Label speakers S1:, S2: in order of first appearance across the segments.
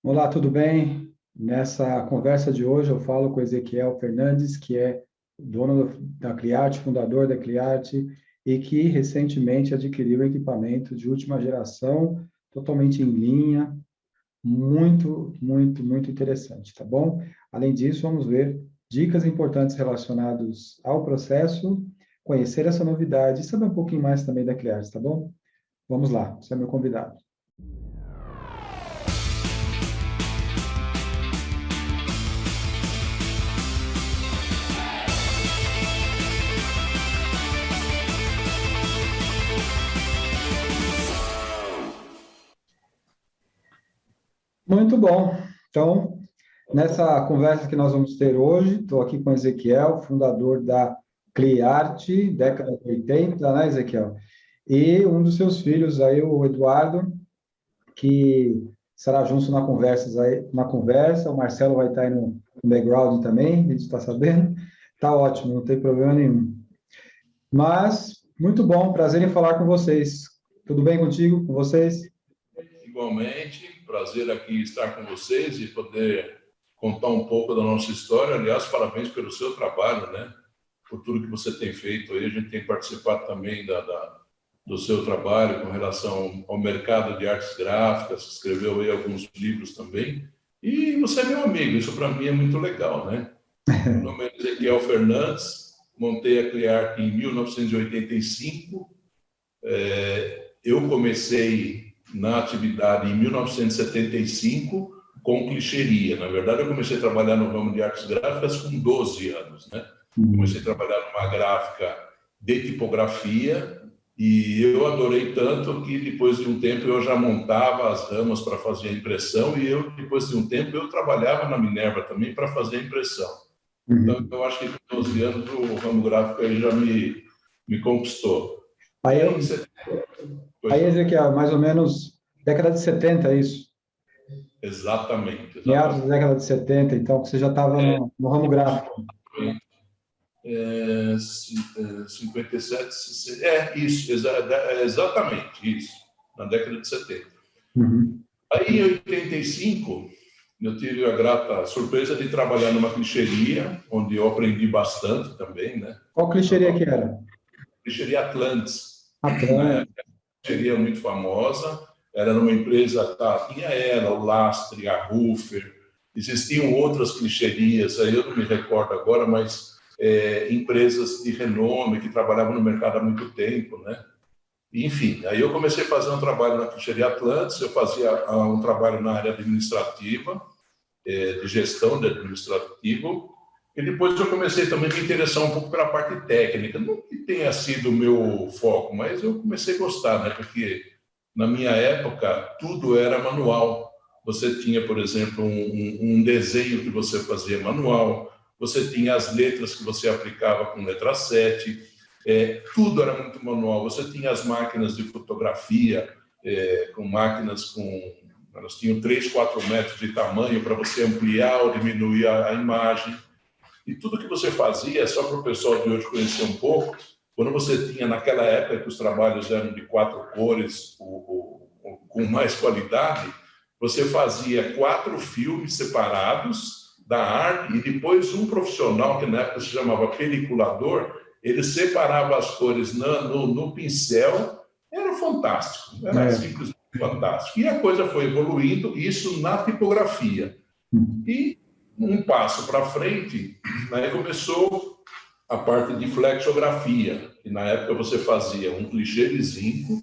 S1: Olá, tudo bem? Nessa conversa de hoje eu falo com Ezequiel Fernandes, que é dono da Cliarte, fundador da Cliarte, e que recentemente adquiriu equipamento de última geração, totalmente em linha, muito interessante, tá bom? Além disso, vamos ver dicas importantes relacionadas ao processo, conhecer essa novidade e saber um pouquinho mais também da Cliarte, tá bom? Vamos lá, você é meu convidado. Muito bom. Então, nessa conversa que nós vamos ter hoje, estou aqui com o Ezequiel, fundador da Cliarte, década de 80, né, Ezequiel? E um dos seus filhos aí, o Eduardo, que estará junto na conversa, o Marcelo vai estar aí no background também, a gente está sabendo. Tá ótimo, não tem problema nenhum. Mas, muito bom, prazer em falar com vocês. Tudo bem contigo, com vocês?
S2: Igualmente, prazer aqui estar com vocês e poder contar um pouco da nossa história. Aliás, parabéns pelo seu trabalho, né? Por tudo que você tem feito aí. A gente tem participado também do seu trabalho com relação ao mercado de artes gráficas, escreveu aí alguns livros também. E você é meu amigo, isso para mim é muito legal, né? Meu nome é Ezequiel Fernandes, montei a Cliarte em 1985. Eu comecei na atividade em 1975 com clichêria. Na verdade, eu comecei a trabalhar no ramo de artes gráficas com 12 anos, né? Comecei a trabalhar numa gráfica de tipografia e eu adorei tanto que depois de um tempo eu já montava as ramas para fazer a impressão e depois de um tempo eu trabalhava na Minerva também para fazer a impressão. Então, eu acho que com 12 anos o ramo gráfico aí já me conquistou.
S1: Aí, Ezequiel, mais ou menos década de 70, é isso?
S2: Exatamente.
S1: Meados da década de 70, então você já estava no ramo gráfico.
S2: 57, 60, isso, exatamente, isso, na década de 70. Aí, em 85, eu tive a grata surpresa de trabalhar numa clichêria, onde eu aprendi bastante também, né?
S1: Qual clichêria que era?
S2: Clichêria Atlantis.
S1: Atlantis.
S2: Clichêria muito famosa, era numa empresa, tinha ela, o Lastre, a Rufer, existiam outras clichêrias, aí eu não me recordo agora, mas empresas de renome que trabalhavam no mercado há muito tempo, né? Enfim, aí eu comecei a fazer um trabalho na clichêria Atlantis, eu fazia um trabalho na área administrativa, de gestão de administrativo, e depois eu comecei também a me interessar um pouco pela parte técnica. Não que tenha sido o meu foco, mas eu comecei a gostar, né? Porque na minha época tudo era manual. Você tinha, por exemplo, um desenho que você fazia manual, você tinha as letras que você aplicava com letra 7, tudo era muito manual. Você tinha as máquinas de fotografia, com máquinas elas tinham 3, 4 metros de tamanho para você ampliar ou diminuir a imagem. E tudo que você fazia, só para o pessoal de hoje conhecer um pouco, quando você tinha, naquela época que os trabalhos eram de 4 cores, com mais qualidade, você fazia 4 filmes separados da arte e depois um profissional, que na época se chamava peliculador, ele separava as cores no pincel. Era fantástico, era simplesmente fantástico. E a coisa foi evoluindo, isso na tipografia. E um passo para frente, aí começou a parte de flexografia, que na época você fazia um clichê de zinco,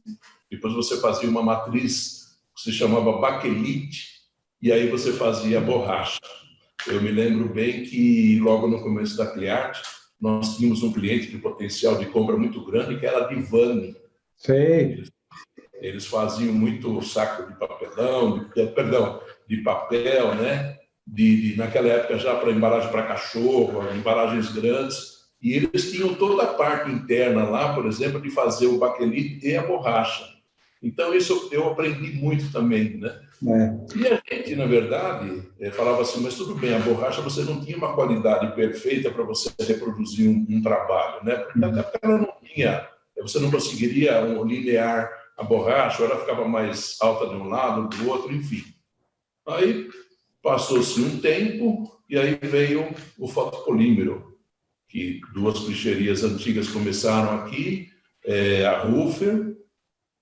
S2: depois você fazia uma matriz que se chamava baquelite, e aí você fazia borracha. Eu me lembro bem que logo no começo da Cliarte, nós tínhamos um cliente de potencial de compra muito grande, que era a Divani.
S1: Sei.
S2: Eles faziam muito saco de papelão, de papel, né? Naquela época já para embalagem para cachorro, embalagens grandes, e eles tinham toda a parte interna lá, por exemplo, de fazer o baquelite e a borracha. Então isso eu aprendi muito também, né? E a gente, na verdade, falava assim, mas tudo bem, a borracha você não tinha uma qualidade perfeita para você reproduzir um trabalho, né? Porque até porque ela não tinha, você não conseguiria linear a borracha, ou ela ficava mais alta de um lado, do outro, enfim. Aí passou-se um tempo e aí veio o fotopolímero, que duas clicherias antigas começaram aqui, a Rufer,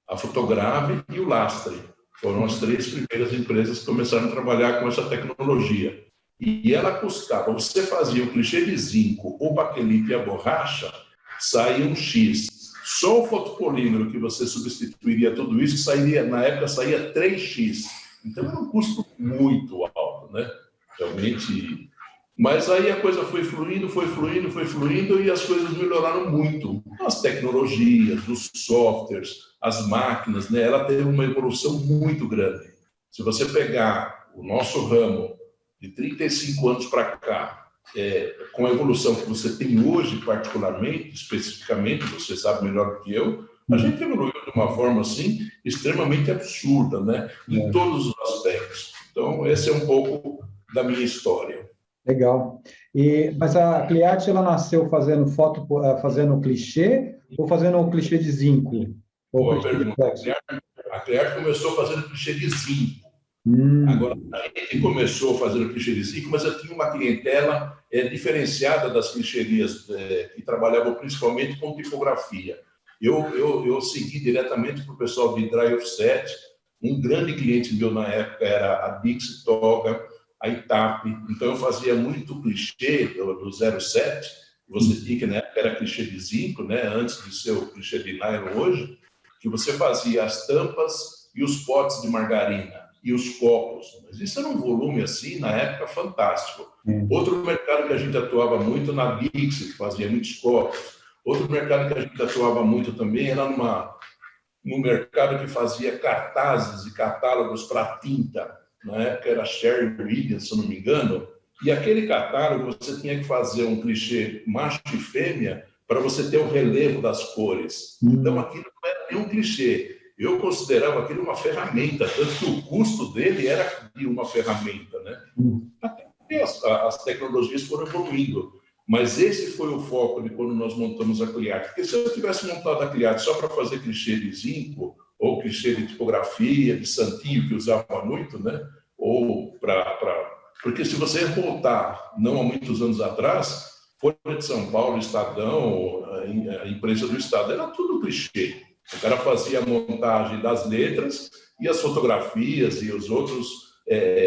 S2: a Fotograve e o Lastre. Foram as três primeiras empresas que começaram a trabalhar com essa tecnologia. E ela custava, você fazia o clichê de zinco, o baquelite e a borracha, saía um X. Só o fotopolímero que você substituiria tudo isso, na época saía 3x. Então era um custo muito alto, né? Realmente. Mas aí a coisa foi fluindo e as coisas melhoraram muito. As tecnologias, os softwares, as máquinas, né? Ela teve uma evolução muito grande. Se você pegar o nosso ramo de 35 anos para cá, com a evolução que você tem hoje, particularmente, especificamente, você sabe melhor do que eu, a gente evoluiu de uma forma, assim, extremamente absurda, né? Em todos os aspectos. Então, esse é um pouco da minha história.
S1: Legal. Mas a Cliarte, ela nasceu fazendo fazendo clichê ou fazendo o clichê de zinco?
S2: Boa pergunta. A Cliarte começou fazendo clichê de zinco. Agora, a gente começou fazendo clichê de zinco, mas eu tinha uma clientela diferenciada das clicherias que trabalhavam principalmente com tipografia. Eu segui diretamente para o pessoal de Dry Offset. Um grande cliente meu na época era a Dixie Toga, a ITAP. Então, eu fazia muito clichê do 07. Você tinha que, na época, era clichê de zinco, né? Antes de ser o clichê de nylon hoje, que você fazia as tampas e os potes de margarina e os copos. Mas isso era um volume, assim, na época, fantástico. Outro mercado que a gente atuava muito na Dixie, que fazia muitos copos. Outro mercado que a gente atuava muito também era no mercado que fazia cartazes e catálogos para tinta. Na época era Sherry Williams, se eu não me engano. E aquele catálogo você tinha que fazer um clichê macho e fêmea para você ter o relevo das cores. Então aquilo não era nem um clichê. Eu considerava aquilo uma ferramenta, tanto que o custo dele era de uma ferramenta, né? Até porque as tecnologias foram evoluindo. Mas esse foi o foco de quando nós montamos a Cliarte. Porque se eu tivesse montado a Cliarte só para fazer clichê de zinco, ou clichê de tipografia, de santinho, que usava muito, né? Ou Porque se você voltar, não há muitos anos atrás, Folha de São Paulo, Estadão, a imprensa do Estado, era tudo clichê. O cara fazia a montagem das letras e as fotografias e os outros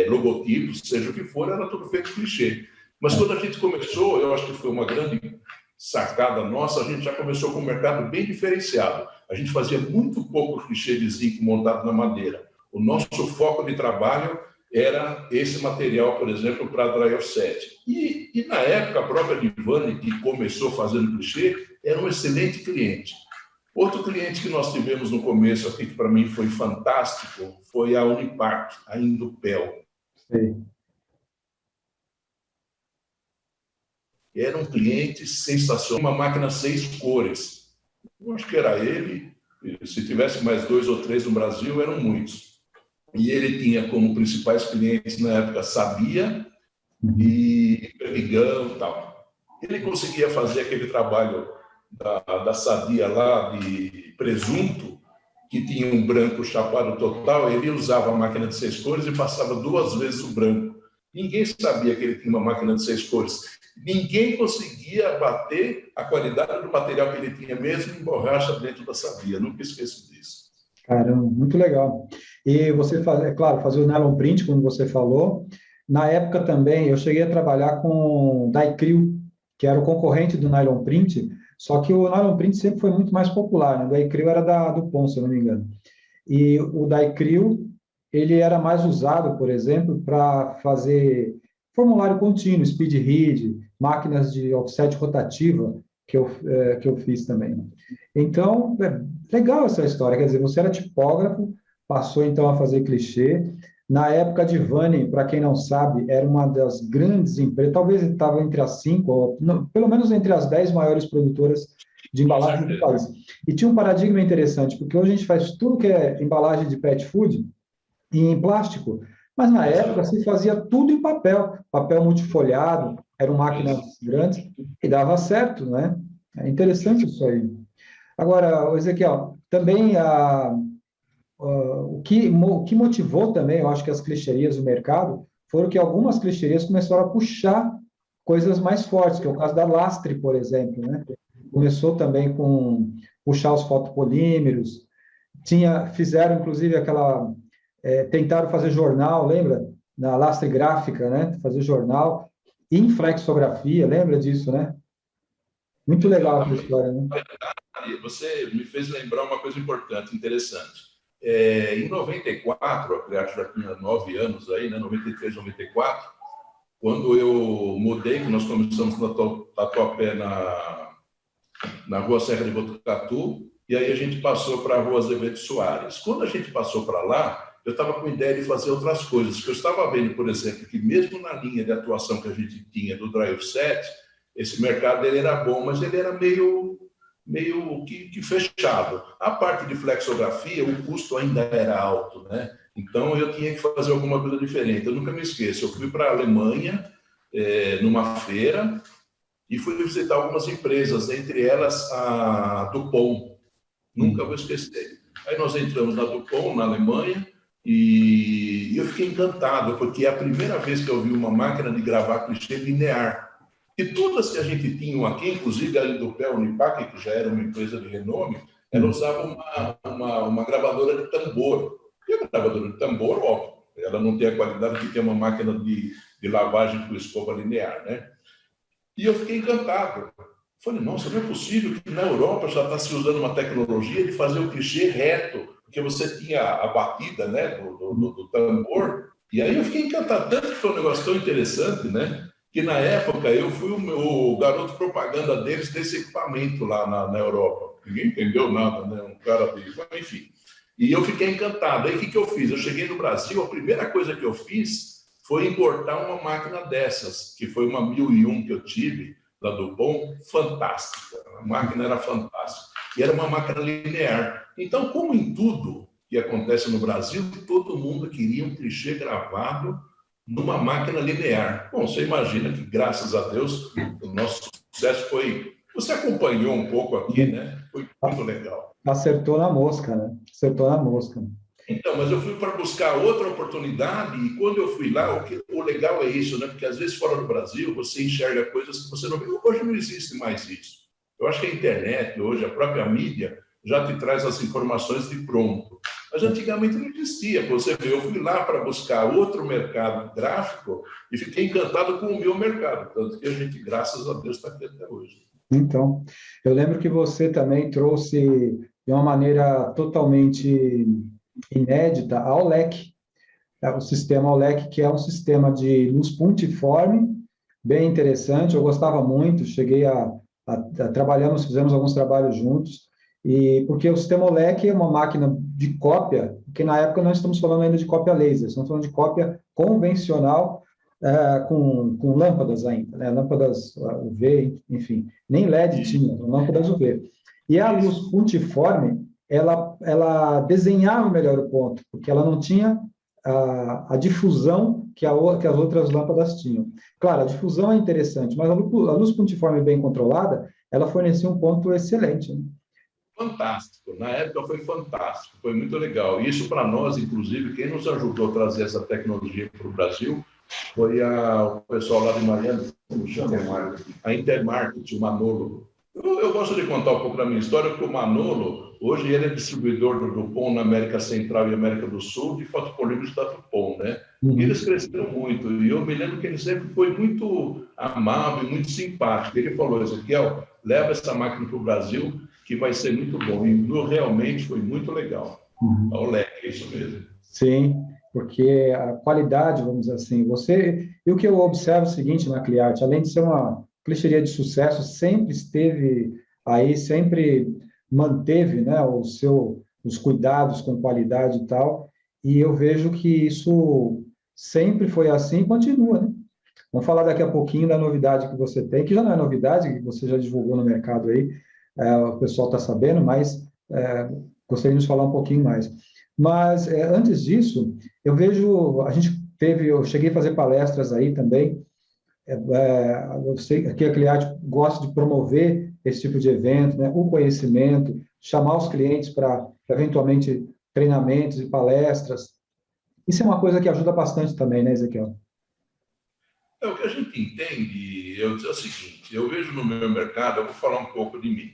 S2: logotipos, seja o que for, era tudo feito clichê. Mas quando a gente começou, eu acho que foi uma grande sacada nossa, a gente já começou com um mercado bem diferenciado. A gente fazia muito pouco clichê de zinco montado na madeira. O nosso foco de trabalho era esse material, por exemplo, para Dry Offset. E na época, a própria Divani, que começou fazendo clichê, era um excelente cliente. Outro cliente que nós tivemos no começo aqui, que para mim foi fantástico, foi a Unipac, a Indupel.
S1: Sim.
S2: Era um cliente sensacional, uma máquina 6 cores. Eu acho que era ele, se tivesse mais 2 ou 3 no Brasil, eram muitos. E ele tinha como principais clientes na época Sabia e Perdigão e tal. Ele conseguia fazer aquele trabalho da Sabia lá de presunto, que tinha um branco chapado total. Ele usava a máquina de 6 cores e passava 2 vezes o branco. Ninguém sabia que ele tinha uma máquina de 6 cores. Ninguém conseguia bater a qualidade do material que ele tinha, mesmo em borracha dentro da Sabia. Nunca esqueço disso.
S1: Caramba, muito legal. E você faz, claro, fazer o nylon print, como você falou. Na época também, eu cheguei a trabalhar com Daikril, que era o concorrente do nylon print, só que o nylon print sempre foi muito mais popular, né? O Daikril era do Pon, se eu não me engano. E o Daikril, ele era mais usado, por exemplo, para fazer formulário contínuo, speed read, máquinas de offset rotativa, que eu fiz também. Então, legal essa história. Quer dizer, você era tipógrafo, passou então a fazer clichê. Na época de Vani, para quem não sabe, era uma das grandes empresas, talvez estava entre as 5, ou, não, pelo menos entre as 10 maiores produtoras de embalagem do país. E tinha um paradigma interessante, porque hoje a gente faz tudo que é embalagem de pet food em plástico, mas na época se fazia tudo em papel, papel multifolhado, eram máquinas grandes, e dava certo, né? É interessante isso aí. Agora, Ezequiel, também o que motivou também, eu acho que as clichêrias do mercado, foram que algumas clichêrias começaram a puxar coisas mais fortes, que é o caso da Lastre, por exemplo, né? Começou também com puxar os fotopolímeros, fizeram inclusive tentaram fazer jornal, lembra? Na Lastre Gráfica, né? Fazer jornal em flexografia, lembra disso, né? Muito legal essa
S2: Exatamente.
S1: história, né?
S2: Você me fez lembrar uma coisa importante, interessante. Em 94, a Criarte já tinha 9 anos aí, né? 93, 94, quando eu mudei, que nós começamos na Tatuapé, na Rua Serra de Botucatu, e aí a gente passou para a Rua Azevedo Soares. Quando a gente passou para lá, eu estava com ideia de fazer outras coisas, que eu estava vendo, por exemplo, que mesmo na linha de atuação que a gente tinha do Dry Offset, esse mercado ele era bom, mas ele era meio que fechado. A parte de flexografia, o custo ainda era alto, né? Então, eu tinha que fazer alguma coisa diferente. Eu nunca me esqueço, eu fui para a Alemanha, numa feira, e fui visitar algumas empresas, entre elas a Dupont. Nunca vou esquecer. Aí nós entramos na Dupont, na Alemanha, e eu fiquei encantado, porque é a primeira vez que eu vi uma máquina de gravar clichê linear. E todas que a gente tinha aqui, inclusive a Indopel Unipac, que já era uma empresa de renome, ela usava uma gravadora de tambor. E a gravadora de tambor, óbvio, ela não tem a qualidade que tem uma máquina de lavagem com escova linear, né? E eu fiquei encantado. Falei, nossa, não é possível que na Europa já está se usando uma tecnologia de fazer o clichê reto, porque você tinha a batida, né, do tambor. E aí eu fiquei encantado, tanto que foi um negócio tão interessante, né, que na época eu fui o garoto propaganda deles desse equipamento lá na Europa. Ninguém entendeu nada, né, um cara de... Enfim. E eu fiquei encantado. Aí o que eu fiz? Eu cheguei no Brasil, a primeira coisa que eu fiz foi importar uma máquina dessas, que foi uma 1001 que eu tive, da Dupont, fantástica. A máquina era fantástica. E era uma máquina linear. Então, como em tudo que acontece no Brasil, todo mundo queria um clichê gravado numa máquina linear. Bom, você imagina que, graças a Deus, o nosso sucesso foi... Você acompanhou um pouco aqui, né? Foi muito legal.
S1: Acertou na mosca, né? Acertou na mosca.
S2: Então, mas eu fui para buscar outra oportunidade e quando eu fui lá, o legal é isso, né? Porque às vezes fora do Brasil você enxerga coisas que você não vê. Hoje não existe mais isso. Eu acho que a internet, hoje, a própria mídia, já te traz as informações de pronto. Mas antigamente não existia. Você vê, eu fui lá para buscar outro mercado gráfico e fiquei encantado com o meu mercado. Tanto que a gente, graças a Deus, está aqui até hoje.
S1: Então, eu lembro que você também trouxe de uma maneira totalmente inédita a OLEC, o sistema OLEC, que é um sistema de luz pontiforme, bem interessante, eu gostava muito, cheguei trabalhamos, fizemos alguns trabalhos juntos, e porque o sistema OLEC é uma máquina de cópia, porque na época nós estamos falando ainda de cópia laser, estamos falando de cópia convencional, com lâmpadas ainda, né? Lâmpadas UV, enfim, nem LED tinha, lâmpadas UV. E a luz pontiforme, ela desenhava melhor o ponto, porque ela não tinha a difusão que as outras lâmpadas tinham. Claro, a difusão é interessante, mas a luz pontiforme bem controlada, ela fornecia um ponto excelente, né?
S2: Fantástico. Na época foi fantástico, foi muito legal. Isso para nós, inclusive, quem nos ajudou a trazer essa tecnologia para o Brasil foi o pessoal lá de Miami, como chama? A Intermarket, o Manolo. Eu gosto de contar um pouco da minha história, porque o Manolo, hoje ele é distribuidor do Dupont na América Central e América do Sul, de fotopolímeros da Dupont, né? E eles cresceram muito, e eu me lembro que ele sempre foi muito amável, muito simpático. Ele falou, Ezequiel, leva essa máquina para o Brasil, que vai ser muito bom. E realmente foi muito legal. A OLED, é isso mesmo.
S1: Sim, porque a qualidade, vamos dizer assim, e o que eu observo é o seguinte na Cliart, além de ser uma clichêria de sucesso, sempre esteve aí, sempre manteve, né, os cuidados com qualidade e tal, e eu vejo que isso sempre foi assim e continua, né? Vamos falar daqui a pouquinho da novidade que você tem, que já não é novidade, que você já divulgou no mercado aí, o pessoal está sabendo, mas gostaríamos de falar um pouquinho mais. Mas, antes disso, eu cheguei a fazer palestras aí também, eu sei que a Cliart gosta de promover esse tipo de evento, né, o conhecimento, chamar os clientes para, eventualmente, treinamentos e palestras. Isso é uma coisa que ajuda bastante também, né, Ezequiel?
S2: O que a gente entende é o seguinte, eu vejo no meu mercado, eu vou falar um pouco de mim.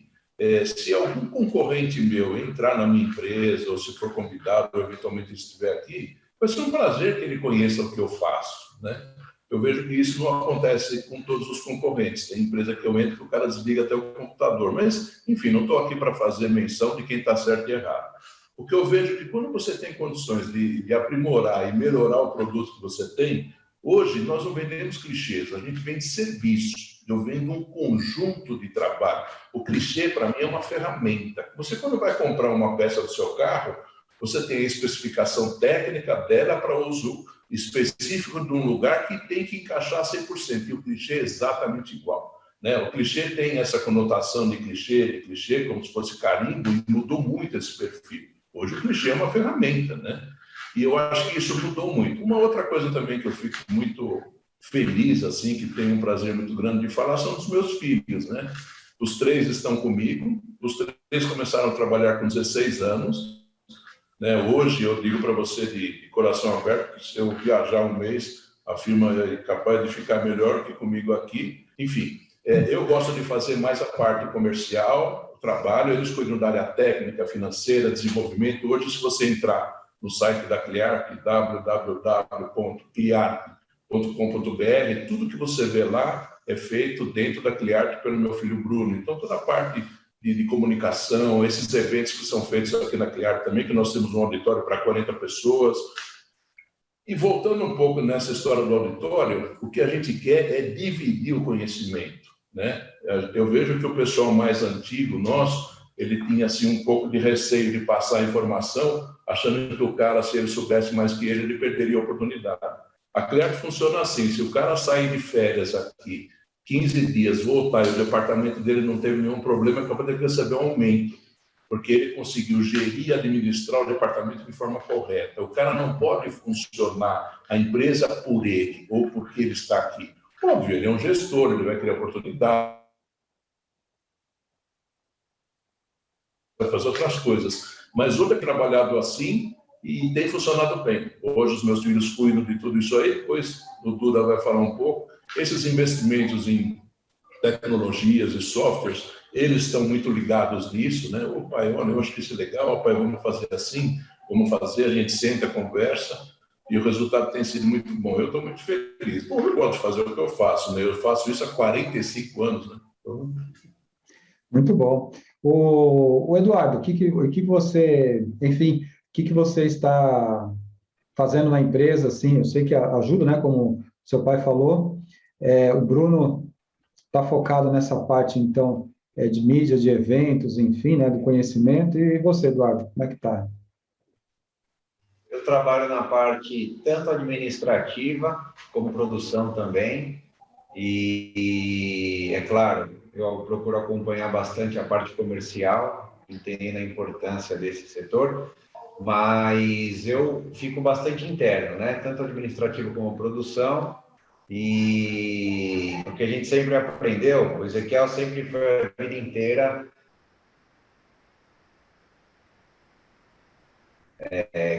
S2: Se algum concorrente meu entrar na minha empresa, ou se for convidado, ou eventualmente estiver aqui, vai ser um prazer que ele conheça o que eu faço, né? Eu vejo que isso não acontece com todos os concorrentes. Tem empresa que eu entro que o cara desliga até o computador. Mas, enfim, não estou aqui para fazer menção de quem está certo e errado. O que eu vejo é que quando você tem condições de aprimorar e melhorar o produto que você tem, hoje nós não vendemos clichês, a gente vende serviços. Eu vendo um conjunto de trabalho. O clichê, para mim, é uma ferramenta. Você, quando vai comprar uma peça do seu carro, você tem a especificação técnica dela para uso específico de um lugar que tem que encaixar 100%. E o clichê é exatamente igual, né? O clichê tem essa conotação de clichê, como se fosse carimbo, e mudou muito esse perfil. Hoje o clichê é uma ferramenta, né? E eu acho que isso mudou muito. Uma outra coisa também que eu fico muito feliz, assim, que tenho um prazer muito grande de falar, são dos meus filhos, né? Os 3 estão comigo, os 3 começaram a trabalhar com 16 anos, né? Hoje eu digo para você de coração aberto que se eu viajar um mês, a firma é capaz de ficar melhor que comigo aqui. Enfim, eu gosto de fazer mais a parte comercial, o trabalho, eles cuidam da área técnica, financeira, desenvolvimento. Hoje, se você entrar no site da Clearp, www.clearp.com.br, tudo que você vê lá é feito dentro da Clearp pelo meu filho Bruno. Então, toda a parte de comunicação, esses eventos que são feitos aqui na Clearp também, que nós temos um auditório para 40 pessoas. E voltando um pouco nessa história do auditório, o que a gente quer é dividir o conhecimento, né? Eu vejo que o pessoal mais antigo nosso, ele tinha assim um pouco de receio de passar a informação, achando que o cara, se ele soubesse mais que ele perderia a oportunidade. A Clearp funciona assim, se o cara sair de férias aqui, 15 dias, voltar e o departamento dele não teve nenhum problema, é capaz de receber um aumento, porque ele conseguiu gerir e administrar o departamento de forma correta. O cara não pode funcionar a empresa por ele ou porque ele está aqui. Óbvio, ele é um gestor, ele vai criar oportunidade, vai fazer outras coisas. Mas hoje é trabalhado assim e tem funcionado bem. Hoje os meus filhos cuidam de tudo isso aí, depois o Duda vai falar um pouco. Esses investimentos em tecnologias e softwares, eles estão muito ligados nisso, né? O pai, olha, eu acho que isso é legal, pai, vamos fazer assim, vamos fazer, a gente senta, conversa, e o resultado tem sido muito bom. Eu estou muito feliz. Bom, eu gosto de fazer o que eu faço, né? Eu faço isso há 45 anos, né? Então...
S1: Muito bom. O Eduardo, o que você, enfim, o que você está fazendo na empresa, assim, eu sei que ajuda, né, como seu pai falou, o Bruno está focado nessa parte, então, de mídia, de eventos, enfim, né, do conhecimento, e você, Eduardo, como é que está?
S3: Eu trabalho na parte tanto administrativa como produção também, e é claro, eu procuro acompanhar bastante a parte comercial, entendendo a importância desse setor, mas eu fico bastante interno, né? Tanto administrativo como produção, e o que a gente sempre aprendeu, o Ezequiel sempre foi a vida inteira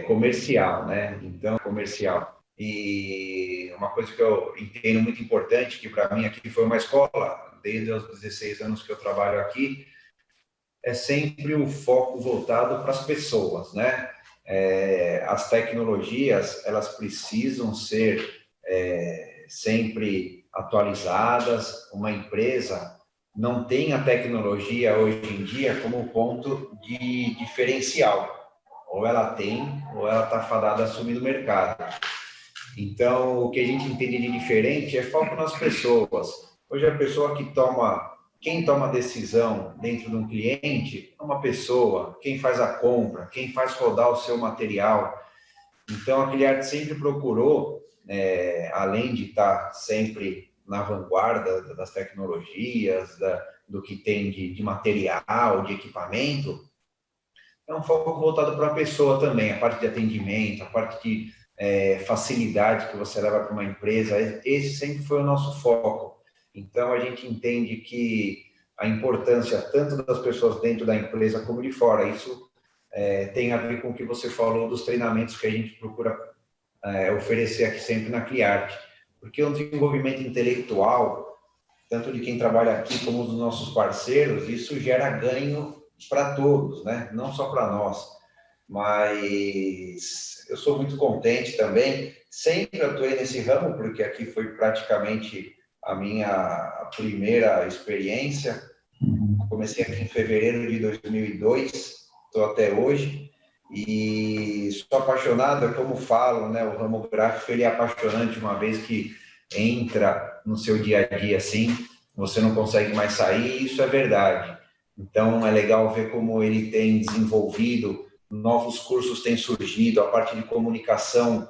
S3: comercial, né? Então, comercial. E uma coisa que eu entendo muito importante, que para mim aqui foi uma escola, desde os 16 anos que eu trabalho aqui, é sempre o foco voltado para as pessoas, né? As tecnologias, elas precisam ser sempre atualizadas. Uma empresa não tem a tecnologia hoje em dia como ponto de diferencial. Ou ela tem, ou ela está fadada a assumir o mercado. Então, o que a gente entende de diferente é foco nas pessoas. Hoje, a pessoa quem toma a decisão dentro de um cliente é uma pessoa, quem faz a compra, quem faz rodar o seu material. Então, a Clearp sempre procurou, além de estar sempre na vanguarda das tecnologias, do que tem de material, de equipamento, é um foco voltado para a pessoa também, a parte de atendimento, a parte de facilidade que você leva para uma empresa, esse sempre foi o nosso foco. Então, a gente entende que a importância tanto das pessoas dentro da empresa como de fora, isso tem a ver com o que você falou dos treinamentos que a gente procura oferecer aqui sempre na Cleart. Porque o desenvolvimento intelectual, tanto de quem trabalha aqui como dos nossos parceiros, isso gera ganho para todos, né? Não só para nós. Mas eu sou muito contente também. Sempre atuei nesse ramo, porque aqui foi praticamente a minha primeira experiência. Comecei aqui em fevereiro de 2002, estou até hoje. E sou apaixonado, como falo, né? O ramo gráfico ele é apaixonante, uma vez que entra no seu dia a dia assim, você não consegue mais sair, e isso é verdade. Então é legal ver como ele tem desenvolvido, novos cursos têm surgido, a parte de comunicação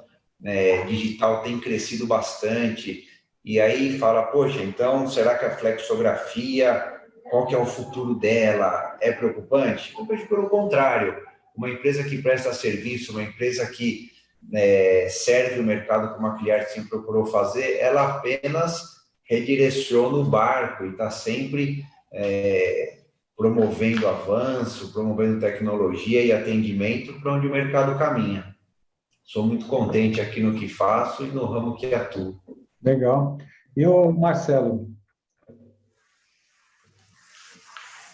S3: digital tem crescido bastante, e aí fala, poxa, então será que a flexografia, qual que é o futuro dela? É preocupante? Eu vejo pelo contrário. Uma empresa que presta serviço, uma empresa que serve o mercado como a Cleart sempre procurou fazer, ela apenas redireciona o barco e está sempre promovendo avanço, promovendo tecnologia e atendimento para onde o mercado caminha. Sou muito contente aqui no que faço e no ramo que atuo.
S1: Legal. E o Marcelo?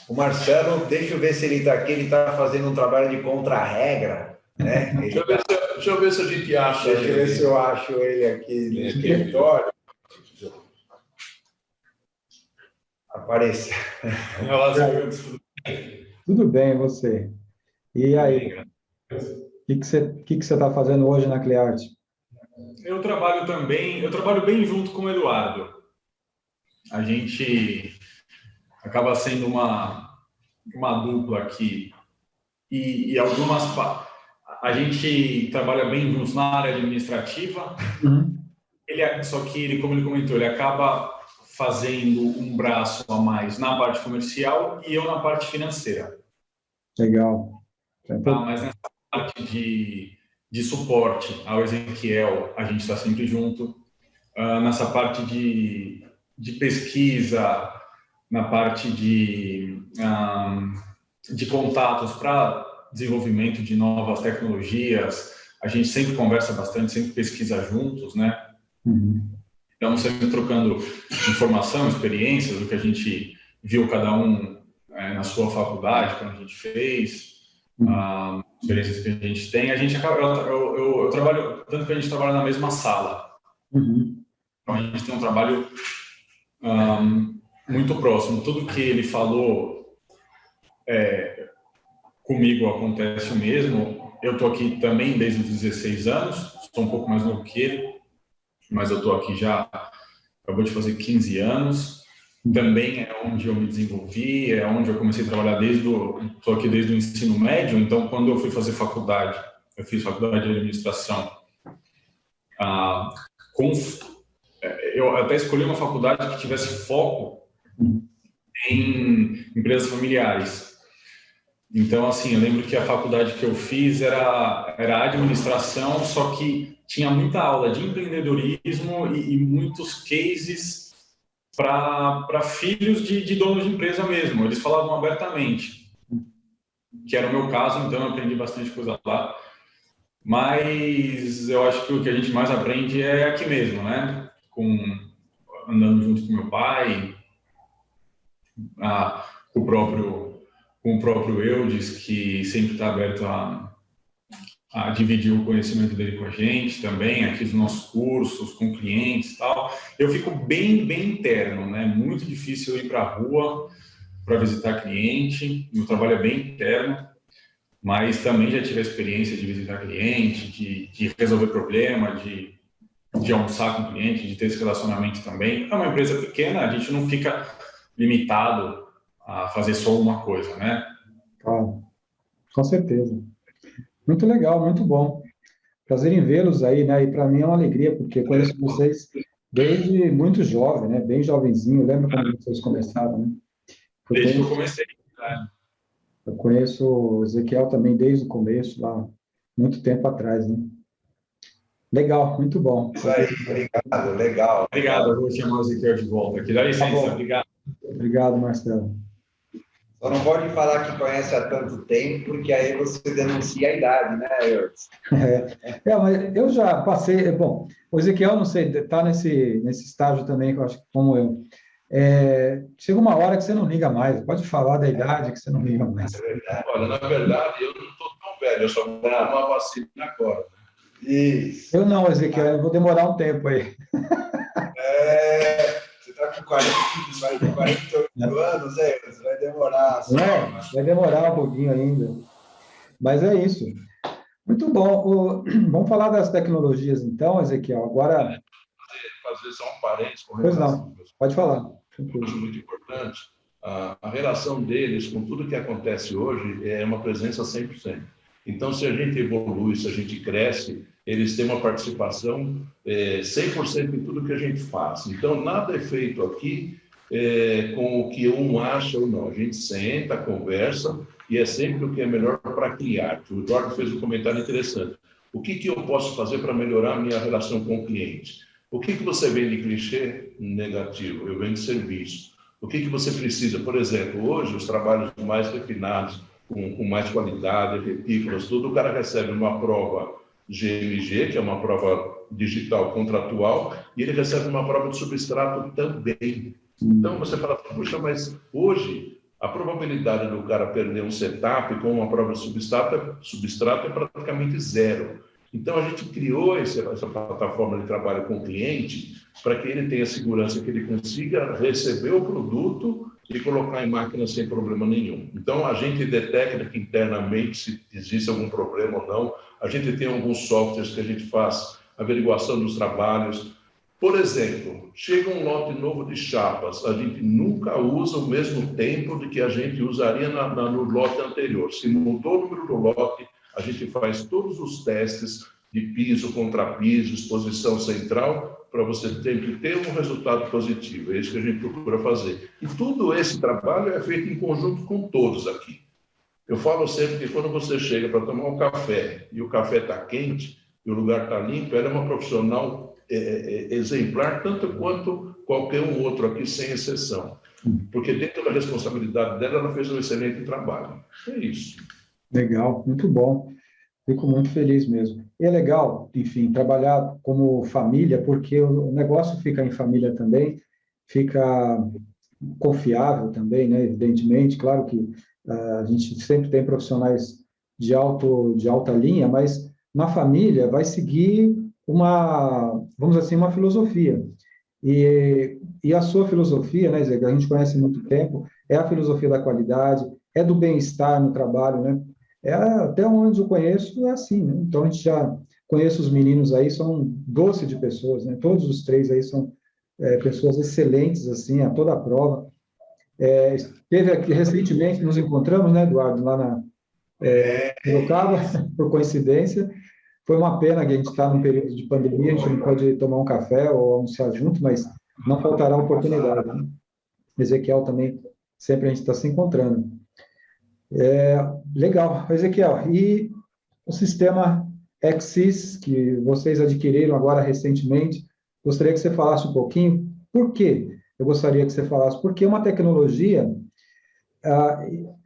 S3: O Marcelo, deixa eu ver se ele está aqui, ele está fazendo um trabalho de contra-regra, né?
S2: Deixa eu ver se a gente acha
S3: ele. Deixa eu ver se eu acho ele aqui no escritório. Apareceu.
S1: Tudo bem, você? E aí? O que você está fazendo hoje na Cleart?
S4: Eu trabalho bem junto com o Eduardo. A gente acaba sendo uma dupla aqui. E a gente trabalha bem juntos na área administrativa. Só que ele, como ele comentou, ele acaba fazendo um braço a mais na parte comercial e eu na parte financeira.
S1: Legal.
S4: Mas nessa parte de suporte ao Ezequiel, a gente está sempre junto. Nessa parte de pesquisa, na parte de contatos para desenvolvimento de novas tecnologias, a gente sempre conversa bastante, sempre pesquisa juntos, né? Então, sempre trocando informação, experiências, do que a gente viu cada um na sua faculdade, quando a gente fez, experiências que a gente tem. Eu trabalho, tanto que a gente trabalha na mesma sala. Então, a gente tem um trabalho muito próximo. Tudo que ele falou comigo acontece o mesmo. Eu estou aqui também desde os 16 anos, sou um pouco mais novo que ele, mas eu estou aqui já, acabou de fazer 15 anos. Também é onde eu me desenvolvi, é onde eu comecei a trabalhar estou aqui desde o ensino médio. Então, quando eu fui fazer faculdade, eu fiz faculdade de administração. Eu até escolhi uma faculdade que tivesse foco em empresas familiares. Então, assim, eu lembro que a faculdade que eu fiz era administração, só que tinha muita aula de empreendedorismo e muitos cases para filhos de donos de empresa mesmo. Eles falavam abertamente, que era o meu caso, então eu aprendi bastante coisa lá. Mas eu acho que o que a gente mais aprende é aqui mesmo, né? Andando junto com meu pai, com o próprio Eudes, que sempre está aberto a dividir o conhecimento dele com a gente também, aqui nos nossos cursos, com clientes e tal. Eu fico bem interno, né? Muito difícil eu ir para a rua para visitar cliente, meu trabalho é bem interno, mas também já tive a experiência de visitar cliente, de resolver problema, de almoçar com cliente, de ter esse relacionamento também. É uma empresa pequena, a gente não fica limitado a fazer só uma coisa, né?
S1: Claro, com certeza. Muito legal, muito bom. Prazer em vê-los aí, né? E para mim é uma alegria, porque eu conheço vocês desde muito jovem, né? Bem jovenzinho. Lembra quando vocês começaram, né?
S4: Desde que eu comecei.
S1: Eu conheço o Ezequiel também desde o começo, lá, muito tempo atrás, né? Legal, muito bom.
S3: Isso aí, obrigado, legal.
S4: Obrigado, eu vou chamar o Ezequiel de volta aqui. Dá licença, obrigado.
S1: Obrigado, Marcelo.
S3: Só não pode falar que conhece há tanto tempo, porque aí você denuncia a idade, né, Eudes?
S1: Mas eu já passei. Bom, o Ezequiel, não sei, está nesse estágio também, que eu acho que como eu. Chega uma hora que você não liga mais, pode falar da idade que você não liga mais.
S3: É verdade.
S2: Olha, na verdade, eu não estou tão velho, eu só vou tomar uma vacina agora.
S3: Isso.
S1: Eu não, Ezequiel, eu vou demorar um tempo aí.
S3: Você está com 48 anos, Eudes, vai demorar.
S1: Vai demorar um pouquinho ainda. Mas é isso. Muito bom. Vamos falar das tecnologias, então, Ezequiel. Agora.
S2: Fazer só um parênteses com
S1: Pois
S2: relação.
S1: não, pode falar.
S2: Eu acho muito importante. A relação deles com tudo que acontece hoje é uma presença 100%. Então, se a gente evolui, se a gente cresce, eles têm uma participação 100% em tudo que a gente faz. Então, nada é feito aqui com o que um acha ou não. A gente senta, conversa, e é sempre o que é melhor para criar. O Eduardo fez um comentário interessante. O que eu posso fazer para melhorar a minha relação com o cliente? O que você vende de clichê? Negativo. Eu vendo serviço. O que você precisa? Por exemplo, hoje, os trabalhos mais refinados, com mais qualidade, retículas, tudo, o cara recebe uma prova GMG, que é uma prova digital contratual, e ele recebe uma prova de substrato também. Então, você fala, puxa, mas hoje a probabilidade do cara perder um setup com uma prova de substrato é praticamente zero. Então, a gente criou essa plataforma de trabalho com o cliente para que ele tenha segurança que ele consiga receber o produto e colocar em máquina sem problema nenhum. Então, a gente detecta que internamente se existe algum problema ou não. A gente tem alguns softwares que a gente faz averiguação dos trabalhos. Por exemplo, chega um lote novo de chapas, a gente nunca usa o mesmo tempo de que a gente usaria no lote anterior. Se mudou o número do lote, a gente faz todos os testes de piso, contrapiso, exposição central, para você ter um resultado positivo. É isso que a gente procura fazer. E todo esse trabalho é feito em conjunto com todos aqui. Eu falo sempre que quando você chega para tomar um café e o café está quente e o lugar está limpo, ela é uma profissional exemplar, tanto quanto qualquer um outro aqui, sem exceção. Porque dentro da responsabilidade dela, ela fez um excelente trabalho. É isso.
S1: Legal, muito bom. Fico muito feliz mesmo. E é legal, enfim, trabalhar como família, porque o negócio fica em família também, fica confiável também, né? Evidentemente, claro que a gente sempre tem profissionais de alta linha, mas na família vai seguir vamos dizer assim, uma filosofia. E a sua filosofia, né, Zé, que a gente conhece há muito tempo, é a filosofia da qualidade, é do bem-estar no trabalho, né? Até onde eu conheço é assim, né? Então, a gente já conhece os meninos aí, são doce de pessoas, né? Todos os três aí são pessoas excelentes, assim, a toda a prova. Teve aqui, recentemente, nos encontramos, né, Eduardo, lá na Sorocaba, por coincidência. Foi uma pena que a gente está num período de pandemia, a gente não pode tomar um café ou almoçar junto, mas não faltará oportunidade, né? Ezequiel também, sempre a gente está se encontrando. Legal, Ezequiel. E o sistema Xsys, que vocês adquiriram agora recentemente, gostaria que você falasse um pouquinho. Por quê? Eu gostaria que você falasse, porque uma tecnologia,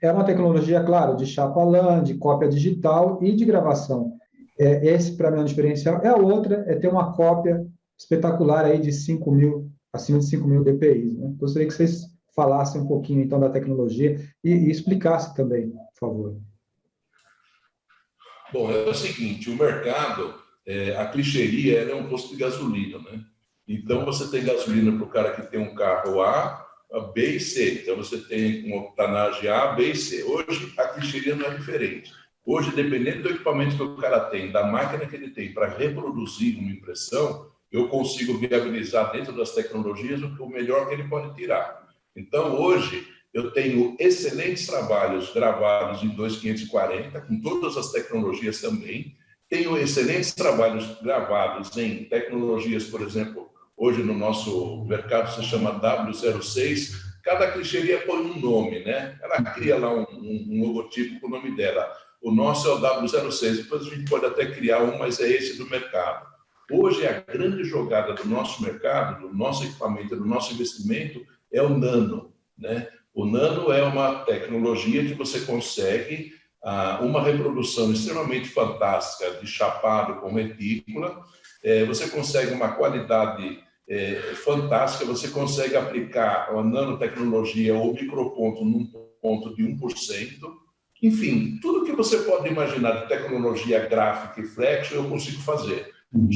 S1: é uma tecnologia, claro, de chapa LAN, de cópia digital e de gravação. Esse, para mim, é um diferencial. A outra é ter uma cópia espetacular aí de 5.000, acima de 5.000 dpi, né? Gostaria que vocês falassem um pouquinho, então, da tecnologia e explicassem também, por favor.
S2: Bom, é o seguinte, o mercado, a clichêria é um posto de gasolina, né? Então, você tem gasolina para o cara que tem um carro A, B e C. Então, você tem uma octanagem A, B e C. Hoje, a clichêria não é diferente. Hoje, dependendo do equipamento que o cara tem, da máquina que ele tem para reproduzir uma impressão, eu consigo viabilizar dentro das tecnologias o melhor que ele pode tirar. Então, hoje, eu tenho excelentes trabalhos gravados em 2540, com todas as tecnologias também. Tenho excelentes trabalhos gravados em tecnologias, por exemplo, hoje no nosso mercado se chama W06. Cada clichêria põe um nome, né? Ela cria lá um logotipo com o nome dela. O nosso é o W06, depois a gente pode até criar um, mas é esse do mercado. Hoje, a grande jogada do nosso mercado, do nosso equipamento, do nosso investimento, é o nano, né? O nano é uma tecnologia que você consegue uma reprodução extremamente fantástica de chapado com retícula, você consegue uma qualidade fantástica, você consegue aplicar a nanotecnologia ou microponto num ponto de 1%. Enfim, tudo que você pode imaginar de tecnologia gráfica e flex, eu consigo fazer.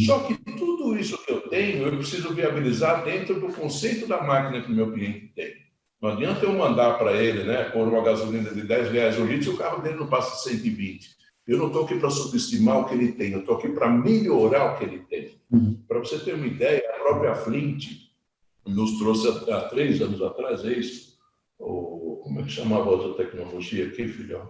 S2: Só que tudo isso que eu tenho, eu preciso viabilizar dentro do conceito da máquina que o meu cliente tem. Não adianta eu mandar para ele, né, pôr uma gasolina de R$10 o litro e o carro dele não passa de 120. Eu não estou aqui para subestimar o que ele tem, eu estou aqui para melhorar o que ele tem. Para você ter uma ideia, a própria Flint nos trouxe há 3 anos atrás, como é que chamava a outra tecnologia aqui, filhão?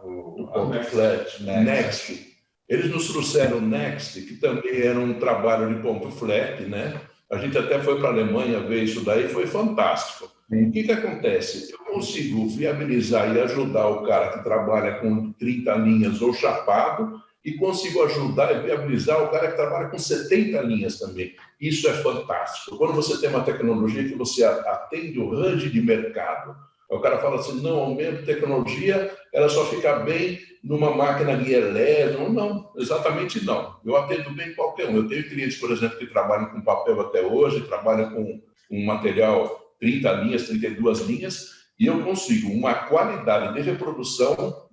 S2: O ponto flat, Next. Eles nos trouxeram o Next, que também era um trabalho de ponto flat, né? A gente até foi para a Alemanha ver isso daí, foi fantástico. O que acontece? Eu consigo viabilizar e ajudar o cara que trabalha com 30 linhas ou chapado e consigo ajudar e viabilizar o cara que trabalha com 70 linhas também. Isso é fantástico. Quando você tem uma tecnologia que você atende o range de mercado, o cara fala assim, não, a minha tecnologia ela só fica bem numa máquina de elétron. Não, exatamente não. Eu atendo bem qualquer um. Eu tenho clientes, por exemplo, que trabalham com papel até hoje, trabalham com um material 30 linhas, 32 linhas, e eu consigo uma qualidade de reprodução,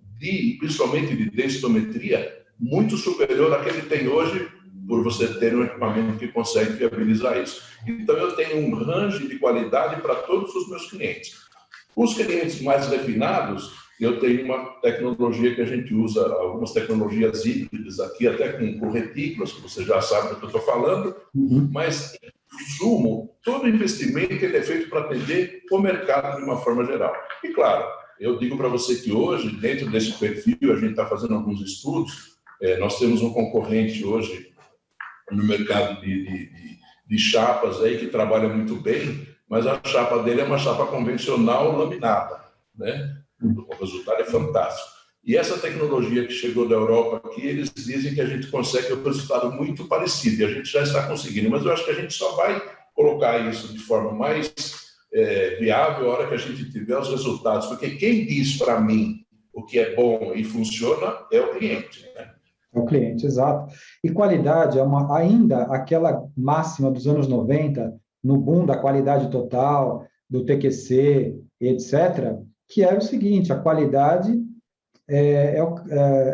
S2: principalmente de densitometria, muito superior à que ele tem hoje, por você ter um equipamento que consegue viabilizar isso. Então, eu tenho um range de qualidade para todos os meus clientes. Os clientes mais refinados, eu tenho uma tecnologia que a gente usa, algumas tecnologias híbridas aqui, até com retículas, que você já sabe do que eu estou falando, mas, em resumo, todo investimento ele é feito para atender o mercado de uma forma geral. E, claro, eu digo para você que hoje, dentro desse perfil, a gente está fazendo alguns estudos, nós temos um concorrente hoje no mercado de chapas aí que trabalha muito bem, mas a chapa dele é uma chapa convencional laminada, né? O resultado é fantástico. E essa tecnologia que chegou da Europa aqui, eles dizem que a gente consegue um resultado muito parecido, e a gente já está conseguindo, mas eu acho que a gente só vai colocar isso de forma mais viável a hora que a gente tiver os resultados, porque quem diz para mim o que é bom e funciona é o cliente, né?
S1: É o cliente, exato. E qualidade é ainda aquela máxima dos anos 90, no boom da qualidade total, do TQC, etc., que era o seguinte, a qualidade é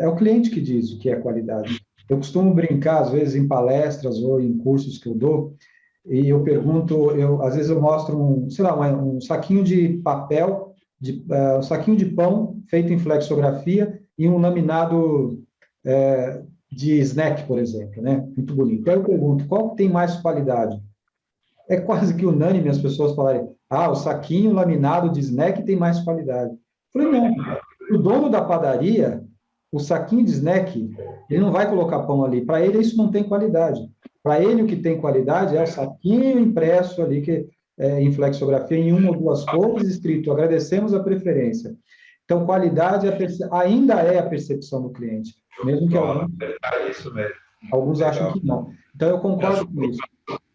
S1: o cliente que diz o que é qualidade. Eu costumo brincar, às vezes, em palestras ou em cursos que eu dou, e eu pergunto, às vezes eu mostro um saquinho de papel, um saquinho de pão feito em flexografia e um laminado de snack, por exemplo, né? Muito bonito. Então eu pergunto, qual tem mais qualidade? É quase que unânime as pessoas falarem, o saquinho laminado de snack tem mais qualidade. Eu falei, não, o dono da padaria, o saquinho de snack, ele não vai colocar pão ali. Para ele, isso não tem qualidade. Para ele, o que tem qualidade é o saquinho impresso ali, em flexografia, em uma ou duas cores, escrito, agradecemos a preferência. Então, qualidade ainda é a percepção do cliente, mesmo que alguns achem que não. Então, eu concordo com isso.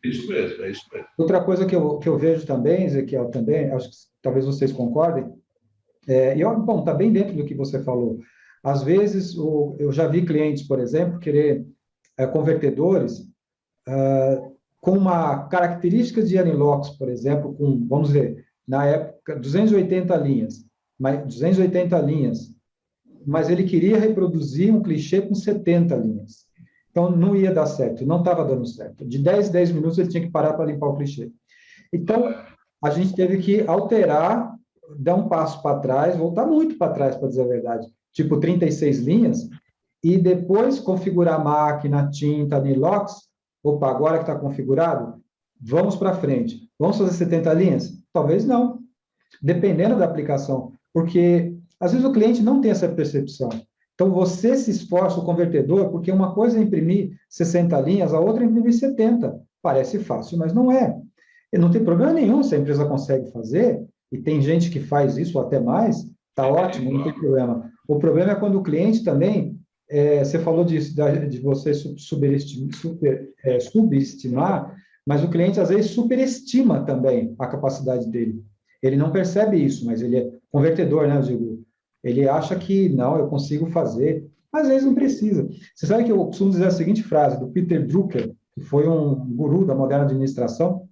S2: Isso mesmo, é isso mesmo.
S1: Outra coisa que eu vejo também, Ezequiel, também, acho que talvez vocês concordem, bom, está bem dentro do que você falou. Às vezes, eu já vi clientes, por exemplo, querer convertedores com uma característica de Anilox, por exemplo, com, vamos ver, na época, 280 linhas, mas ele queria reproduzir um clichê com 70 linhas. Então, não ia dar certo, não estava dando certo. De 10 minutos, ele tinha que parar para limpar o clichê. Então, a gente teve que alterar, dar um passo para trás, voltar muito para trás, para dizer a verdade, tipo 36 linhas, e depois configurar a máquina, tinta, Anilox. Opa, agora que está configurado, vamos para frente. Vamos fazer 70 linhas? Talvez não, dependendo da aplicação, porque às vezes o cliente não tem essa percepção. Então, você se esforça, o convertedor, porque uma coisa é imprimir 60 linhas, a outra é imprimir 70. Parece fácil, mas não é. E não tem problema nenhum se a empresa consegue fazer, e tem gente que faz isso até mais, está ótimo, não tem problema. O problema é quando o cliente também, você falou de você subestimar, mas o cliente às vezes superestima também a capacidade dele. Ele não percebe isso, mas ele é convertedor, né, eu digo. Ele acha que, não, eu consigo fazer, mas às vezes não precisa. Você sabe que eu costumo dizer a seguinte frase do Peter Drucker, que foi um guru da moderna administração,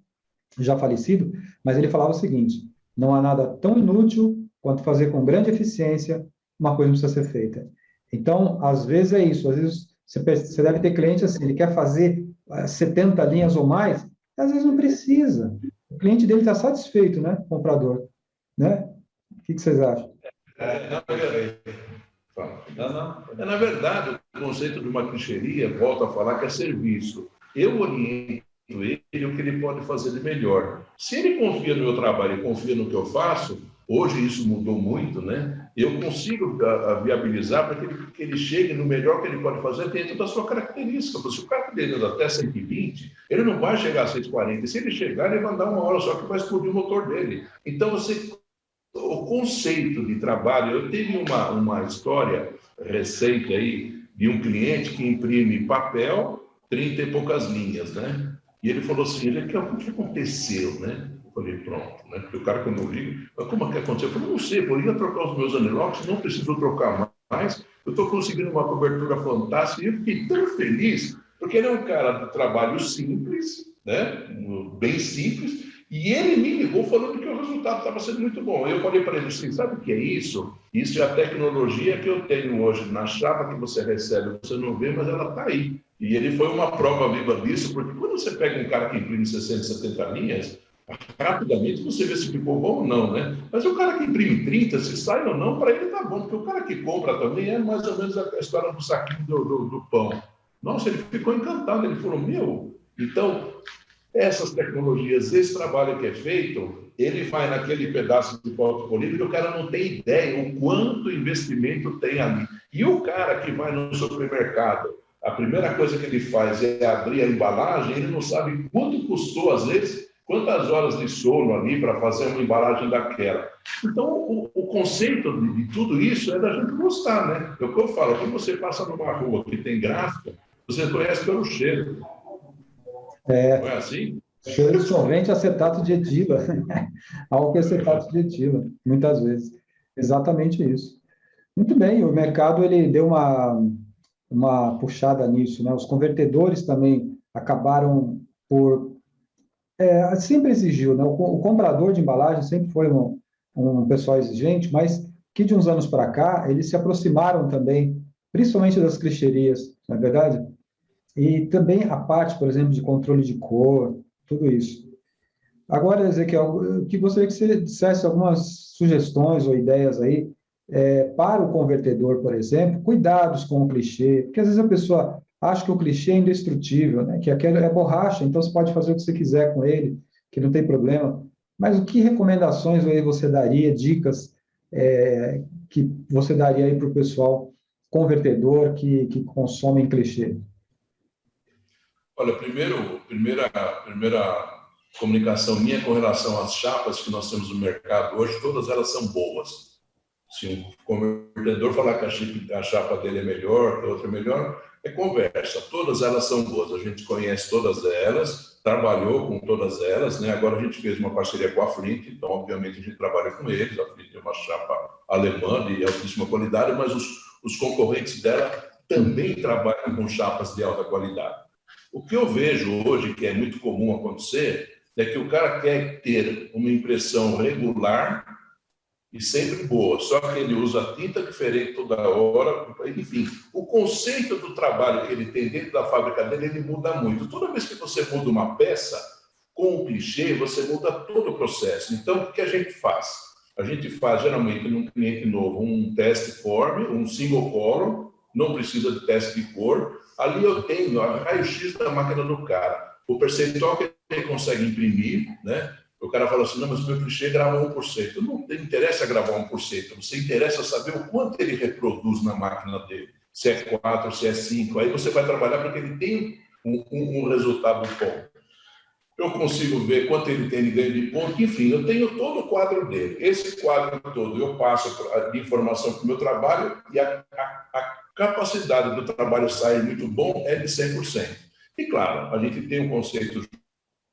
S1: já falecido, mas ele falava o seguinte: não há nada tão inútil quanto fazer com grande eficiência uma coisa que precisa ser feita. Então, às vezes é isso, às vezes você deve ter cliente assim, ele quer fazer 70 linhas ou mais, às vezes não precisa. O cliente dele está satisfeito, né, comprador, né? O que vocês acham?
S2: Na verdade, o conceito de uma clichêria, volta a falar que é serviço. Eu oriento ele o que ele pode fazer de melhor. Se ele confia no meu trabalho e confia no que eu faço, hoje isso mudou muito, né? Eu consigo viabilizar para que ele chegue no melhor que ele pode fazer dentro da sua característica. Porque se o cara dele até 120, ele não vai chegar a 140. E se ele chegar, ele vai andar uma hora só que vai explodir o motor dele. Então, o conceito de trabalho, eu tive uma história recente aí de um cliente que imprime papel, 30 e poucas linhas, né? E ele falou assim, o que aconteceu, né? Eu falei, pronto, né? Porque o cara, quando eu ligo, mas como é que aconteceu? Eu falei, não sei, eu ia trocar os meus anilox, não preciso trocar mais, eu estou conseguindo uma cobertura fantástica, e eu fiquei tão feliz, porque ele é um cara de trabalho simples, né? Bem simples, e ele me ligou falando que o resultado estava sendo muito bom. Eu falei para ele assim, sabe o que é isso? Isso é a tecnologia que eu tenho hoje na chapa que você recebe, você não vê, mas ela está aí. E ele foi uma prova viva disso, porque quando você pega um cara que imprime 60, 70 linhas, rapidamente você vê se ficou bom ou não, né? Mas o cara que imprime 30, se sai ou não, para ele tá bom, porque o cara que compra também é mais ou menos a história do saquinho do pão. Nossa, ele ficou encantado, ele falou, então, essas tecnologias, esse trabalho que é feito, ele vai naquele pedaço de foto polido que o cara não tem ideia o quanto investimento tem ali. E o cara que vai no supermercado, a primeira coisa que ele faz é abrir a embalagem, ele não sabe quanto custou, às vezes, quantas horas de sono ali para fazer uma embalagem daquela. Então, o conceito de tudo isso é da gente gostar, né? É o que eu falo, quando você passa numa rua que tem gráfica, você conhece pelo cheiro. Não é assim?
S1: Cheiro de solvente acetato de etila. Álcool acetato de etila, muitas vezes. Exatamente isso. Muito bem, o mercado ele deu uma puxada nisso, né? Os convertedores também acabaram por... sempre exigiu, né? O comprador de embalagem sempre foi um pessoal exigente, mas que de uns anos para cá, eles se aproximaram também, principalmente das clichêrias, não é verdade? E também a parte, por exemplo, de controle de cor, tudo isso. Agora, Ezequiel, eu gostaria que você dissesse algumas sugestões ou ideias aí para o convertedor, por exemplo, cuidados com o clichê, porque às vezes a pessoa acha que o clichê é indestrutível, né? Que aquele é borracha, então você pode fazer o que você quiser com ele, que não tem problema. Mas o que recomendações aí você daria, dicas que você daria aí para o pessoal convertedor que consome clichê?
S2: Olha, primeira comunicação minha com relação às chapas que nós temos no mercado hoje, todas elas são boas. Se um convertedor falar que a chapa dele é melhor, que a outra é melhor, é conversa. Todas elas são boas, a gente conhece todas elas, trabalhou com todas elas, né? Agora a gente fez uma parceria com a Flint, então obviamente a gente trabalha com eles. A Flint é uma chapa alemã de altíssima qualidade, mas os concorrentes dela também trabalham com chapas de alta qualidade. O que eu vejo hoje, que é muito comum acontecer, é que o cara quer ter uma impressão regular e sempre boa, só que ele usa tinta diferente toda hora, enfim, o conceito do trabalho que ele tem dentro da fábrica dele, ele muda muito. Toda vez que você muda uma peça, com o clichê, você muda todo o processo. Então, o que a gente faz? A gente faz, geralmente, num cliente novo, um test form, um single color, não precisa de teste de cor. Ali eu tenho a raio-x da máquina do cara, o percentual que ele consegue imprimir, né? O cara fala assim, não, mas o meu clichê grava 1%. Não interessa gravar 1%, você interessa saber o quanto ele reproduz na máquina dele. Se é 4, se é 5, aí você vai trabalhar para que ele tenha um resultado bom. Eu consigo ver quanto ele tem de ganho de ponto, enfim, eu tenho todo o quadro dele. Esse quadro todo eu passo de informação para o meu trabalho e a capacidade do trabalho sair muito bom é de 100%. E, claro, a gente tem um conceito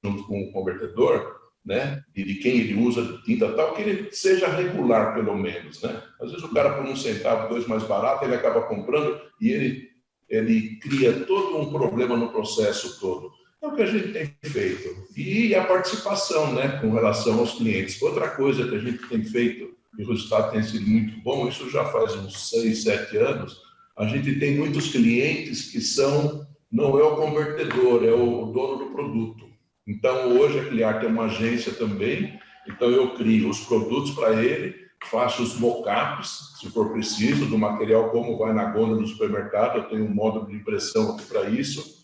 S2: junto com o convertedor né, de quem ele usa de tinta tal, que ele seja regular, pelo menos, né? Às vezes o cara, por 1 centavo, 2 mais barato, ele acaba comprando e ele cria todo um problema no processo todo. É o que a gente tem feito. E a participação, né, com relação aos clientes. Outra coisa que a gente tem feito, e o resultado tem sido muito bom, isso já faz uns 6, 7 anos, a gente tem muitos clientes que não é o convertedor, é o dono do produto. Então, hoje a Cliart tem uma agência também, então eu crio os produtos para ele, faço os mock-ups, se for preciso, do material como vai na gôndola do supermercado, eu tenho um módulo de impressão aqui para isso.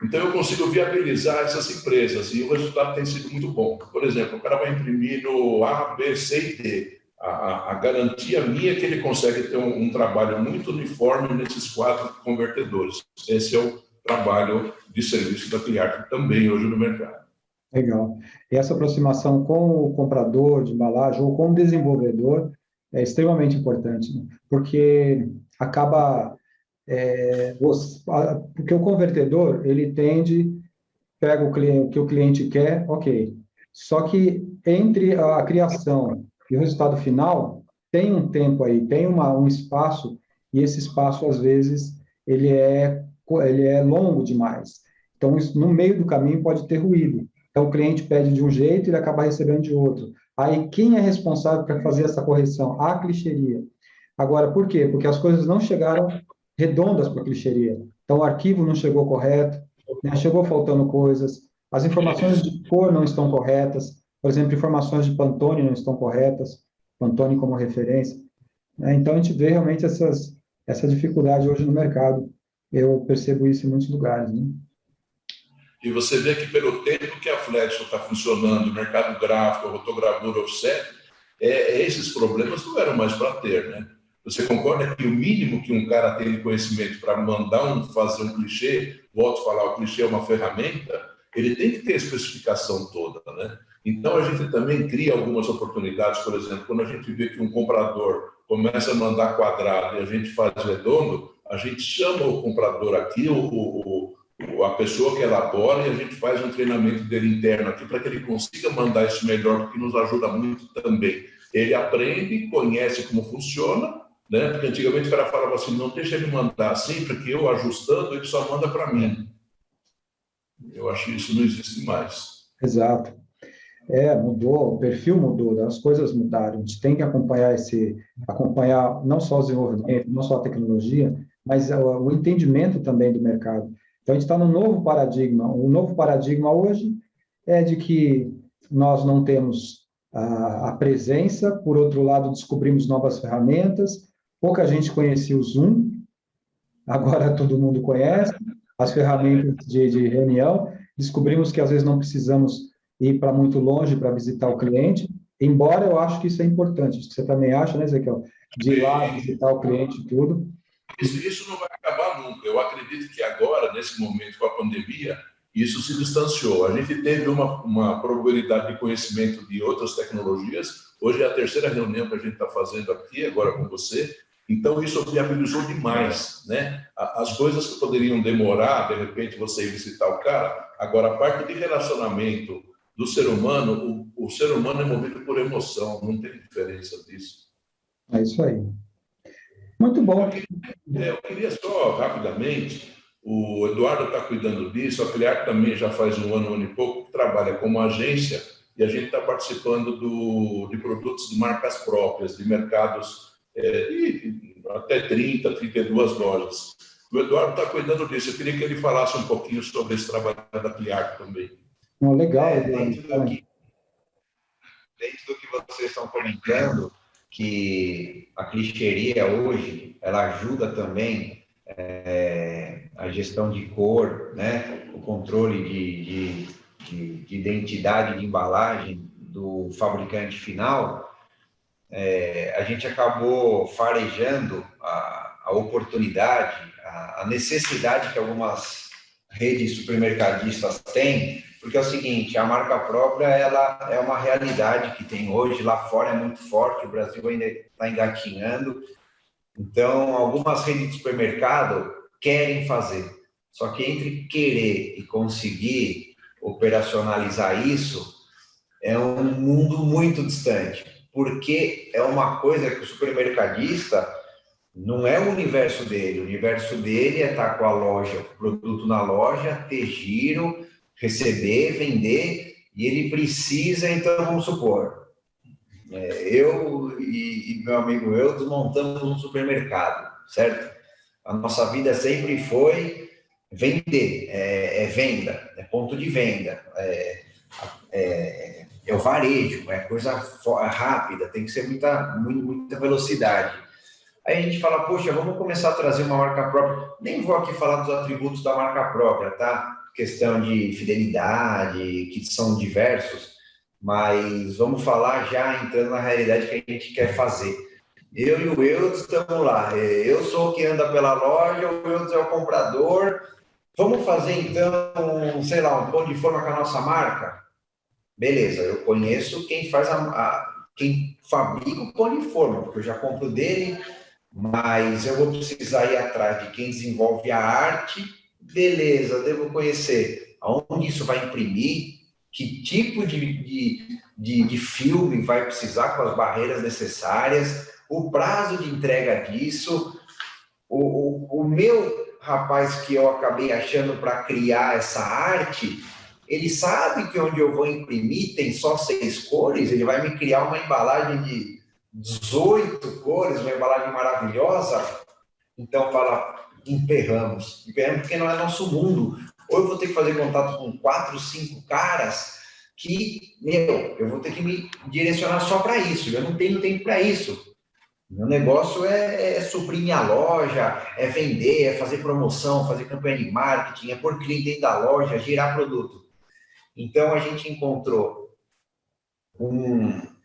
S2: Então, eu consigo viabilizar essas empresas e o resultado tem sido muito bom. Por exemplo, o cara vai imprimir no A, B, C e D. A garantia minha é que ele consegue ter um trabalho muito uniforme nesses 4 convertedores. Esse é o trabalho de serviço da Cliart também hoje no mercado.
S1: Legal. E essa aproximação com o comprador de embalagem ou com o desenvolvedor é extremamente importante, né? Porque acaba... porque o convertedor, ele pega o que o cliente quer, ok. Só que entre a criação e o resultado final, tem um tempo aí, tem um espaço, e esse espaço, às vezes, ele é longo demais. Então, isso, no meio do caminho pode ter ruído. Então, o cliente pede de um jeito e ele acaba recebendo de outro. Aí, quem é responsável para fazer essa correção? A clichêria. Agora, por quê? Porque as coisas não chegaram redondas para a clichêria. Então, o arquivo não chegou correto, né? Chegou faltando coisas, as informações de cor não estão corretas, por exemplo, informações de Pantone não estão corretas, Pantone como referência, né? Então, a gente vê realmente essa dificuldade hoje no mercado. Eu percebo isso em muitos lugares, né?
S2: E você vê que pelo tempo que a Flexo está funcionando, o mercado gráfico, a rotogravura offset, esses problemas não eram mais para ter, né? Você concorda que o mínimo que um cara tem de conhecimento para mandar fazer um clichê, volto a falar, o clichê é uma ferramenta, ele tem que ter a especificação toda, né? Então, a gente também cria algumas oportunidades, por exemplo, quando a gente vê que um comprador começa a mandar quadrado e a gente faz redondo, a gente chama o comprador aqui, a pessoa que elabora, e a gente faz um treinamento dele interno aqui para que ele consiga mandar isso melhor, porque nos ajuda muito também. Ele aprende, conhece como funciona, né? Porque antigamente o cara falava assim, não deixa ele mandar assim, porque eu ajustando, ele só manda para mim. Eu acho que isso não existe mais.
S1: Exato. Mudou, o perfil mudou, as coisas mudaram. A gente tem que acompanhar não só o desenvolvimento, não só a tecnologia, mas o entendimento também do mercado. Então, a gente está num novo paradigma. O novo paradigma hoje é de que nós não temos a presença, por outro lado, descobrimos novas ferramentas. Pouca gente conhecia o Zoom, agora todo mundo conhece, as ferramentas de reunião. Descobrimos que, às vezes, não precisamos ir para muito longe para visitar o cliente, embora eu acho que isso é importante. Acho que você também acha, né, Ezequiel? De ir lá visitar o cliente e tudo.
S2: Isso não vai acabar nunca. Eu acredito que agora, nesse momento, com a pandemia, isso se distanciou. A gente teve uma probabilidade de conhecimento de outras tecnologias. Hoje é a 3ª reunião que a gente está fazendo aqui, agora com você. Então, isso viabilizou demais, né? As coisas que poderiam demorar, de repente, você ir visitar o cara. Agora, a parte de relacionamento do ser humano, o ser humano é movido por emoção, não tem diferença disso.
S1: É isso aí. Muito bom.
S2: Eu queria só, rapidamente, o Eduardo está cuidando disso, a Cliart também já faz um ano e pouco que trabalha como agência, e a gente está participando de produtos de marcas próprias, de mercados de até 30, 32 lojas. O Eduardo está cuidando disso, eu queria que ele falasse um pouquinho sobre esse trabalho da Cliart também.
S1: Legal,
S3: dentro do que vocês estão comentando, que a clichêria hoje, ela ajuda também a gestão de cor, né? O controle de identidade de embalagem do fabricante final. A gente acabou farejando a oportunidade, a necessidade que algumas redes supermercadistas têm, porque é o seguinte, a marca própria, ela é uma realidade que tem hoje, lá fora é muito forte, o Brasil ainda está engatinhando. Então, algumas redes de supermercado querem fazer, só que entre querer e conseguir operacionalizar isso, é um mundo muito distante, porque é uma coisa que o supermercadista não é o universo dele é estar com a loja, o produto na loja, ter giro, receber, vender, e ele precisa, então, vamos supor, eu e meu amigo desmontamos um supermercado, certo? A nossa vida sempre foi vender, venda, é ponto de venda, é o varejo, é coisa rápida, tem que ser muita velocidade. Aí a gente fala, poxa, vamos começar a trazer uma marca própria. Nem vou aqui falar dos atributos da marca própria, tá? Questão de fidelidade, que são diversos, mas vamos falar já entrando na realidade que a gente quer fazer. Eu e o Eudes estamos lá. Eu sou o que anda pela loja, o Eudes é o comprador. Vamos fazer, então, sei lá, um pão de forma com a nossa marca? Beleza, eu conheço quem faz quem fabrica o pão de forma, porque eu já compro dele, mas eu vou precisar ir atrás de quem desenvolve a arte. Beleza, devo conhecer aonde isso vai imprimir, que tipo de filme vai precisar com as barreiras necessárias, o prazo de entrega disso. O meu rapaz que eu acabei achando para criar essa arte, ele sabe que onde eu vou imprimir tem só 6 cores, ele vai me criar uma embalagem de 18 cores, uma embalagem maravilhosa. Então, emperramos porque não é nosso mundo. Ou eu vou ter que fazer contato com 4, 5 caras que, eu vou ter que me direcionar só para isso, eu não tenho tempo para isso. Meu negócio é suprir minha loja, é vender, é fazer promoção, fazer campanha de marketing, é pôr cliente dentro da loja, girar produto. Então, a gente encontrou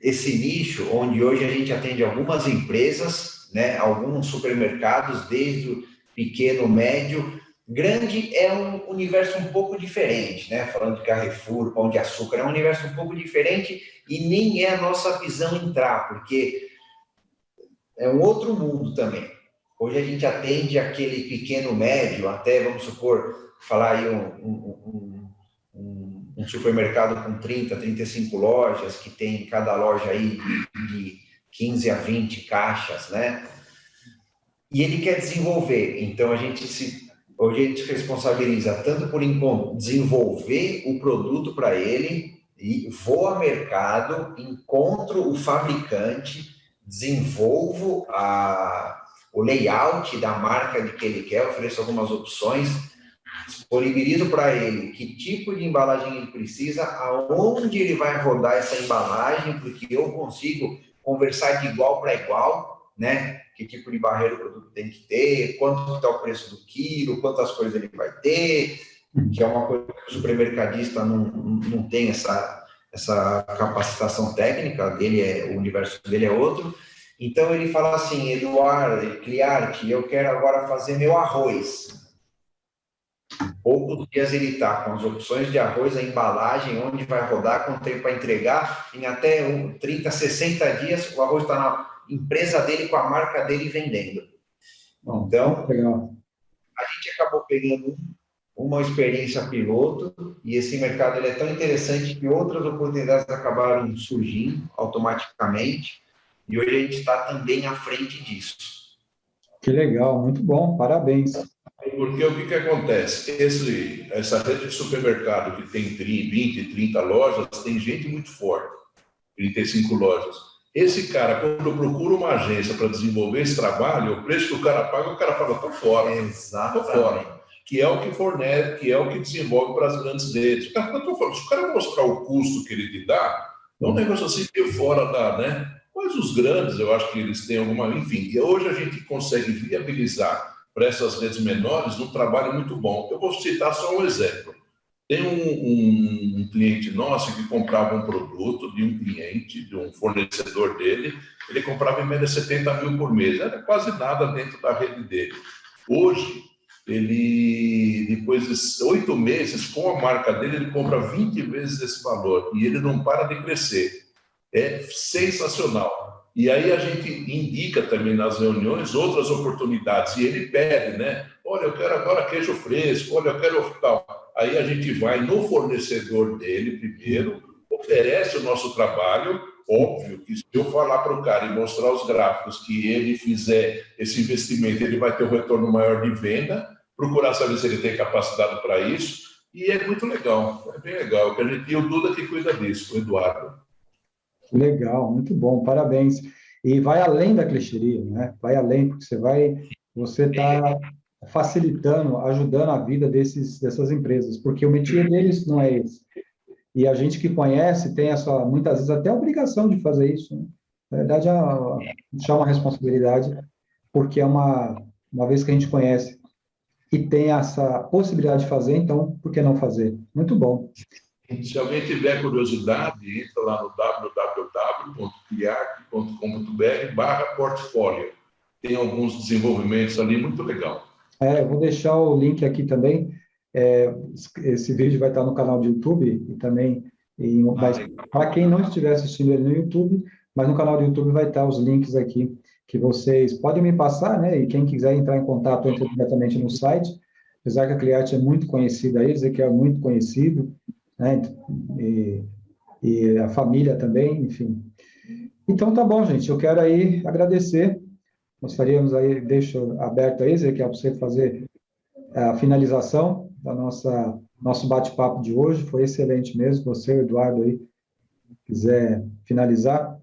S3: esse nicho, onde hoje a gente atende algumas empresas, né, alguns supermercados, desde o pequeno, médio. Grande é um universo um pouco diferente, né? Falando de Carrefour, Pão de Açúcar, é um universo um pouco diferente e nem é a nossa visão entrar, porque é um outro mundo também. Hoje a gente atende aquele pequeno, médio, até, vamos supor, falar aí um supermercado com 30, 35 lojas, que tem cada loja aí de 15 a 20 caixas, né? E ele quer desenvolver. Então, hoje a gente se responsabiliza tanto por desenvolver o produto para ele, e vou ao mercado, encontro o fabricante, desenvolvo o layout da marca de que ele quer, ofereço algumas opções, disponibilizo para ele que tipo de embalagem ele precisa, aonde ele vai rodar essa embalagem, porque eu consigo conversar de igual para igual, né? Que tipo de barreira o produto tem que ter, quanto está o preço do quilo, quantas coisas ele vai ter, que é uma coisa que o supermercadista não tem essa capacitação técnica, o universo dele é outro. Então ele fala assim, Eduardo, Cliarte, eu quero agora fazer meu arroz. Poucos dias ele está com as opções de arroz, a embalagem, onde vai rodar, quanto tempo para entregar, em até 30, 60 dias, o arroz está na empresa dele, com a marca dele vendendo. Então, a gente acabou pegando uma experiência piloto, e esse mercado ele é tão interessante que outras oportunidades acabaram surgindo automaticamente, e hoje a gente está também à frente disso.
S1: Que legal, muito bom, parabéns.
S2: Porque o que acontece? Essa rede de supermercado que tem 20, 30 lojas, tem gente muito forte, 35 lojas. Esse cara, quando procura uma agência para desenvolver esse trabalho, o preço que o cara paga, o cara fala, estou fora.
S3: Exatamente.
S2: Estou fora. Que é o que fornece, que é o que desenvolve para as grandes redes. O cara, se o cara mostrar o custo que ele te dá, é um negócio assim que fora da, né? Mas os grandes, eu acho que eles têm alguma... Enfim, e hoje a gente consegue viabilizar para essas redes menores um trabalho muito bom. Eu vou citar só um exemplo. Tem um cliente nosso que comprava um produto de um cliente, de um fornecedor dele, ele comprava em média 70 mil por mês, era quase nada dentro da rede dele. Hoje, ele, depois de 8 meses, com a marca dele, ele compra 20 vezes esse valor, e ele não para de crescer. É sensacional. E aí a gente indica também nas reuniões outras oportunidades, e ele pede, né? Olha, eu quero agora queijo fresco, olha, eu quero tal. Aí a gente vai no fornecedor dele primeiro, oferece o nosso trabalho. Óbvio que se eu falar para o cara e mostrar os gráficos que ele fizer esse investimento, ele vai ter um retorno maior de venda, procurar saber se ele tem capacidade para isso, e é muito legal, é bem legal. E o Duda que cuida disso, o Eduardo.
S1: Legal, muito bom, parabéns. E vai além da clichêria, né? Vai além, porque você está facilitando, ajudando a vida dessas empresas, porque o métier deles não é esse. E a gente que conhece tem muitas vezes até a obrigação de fazer isso, né? Na verdade, é uma responsabilidade, porque é uma vez que a gente conhece e tem essa possibilidade de fazer, então, por que não fazer? Muito bom.
S2: Se alguém tiver curiosidade, entra lá no www.criarte.com.br/portfólio. Tem alguns desenvolvimentos ali muito legal.
S1: Eu vou deixar o link aqui também. Esse vídeo vai estar no canal do YouTube e também, para quem não estiver assistindo ele no YouTube, mas no canal do YouTube vai estar os links aqui que vocês podem me passar, né? E quem quiser entrar em contato, entra diretamente no site. Apesar que a Criarte é muito conhecida aí, Ezequiel é muito conhecido, né? E a família também, enfim. Então, tá bom, gente. Eu quero aí agradecer. Nós faríamos aí, deixo aberto aí, Ezequiel, para você fazer a finalização da nosso bate-papo de hoje. Foi excelente mesmo. Você, Eduardo, aí, quiser finalizar.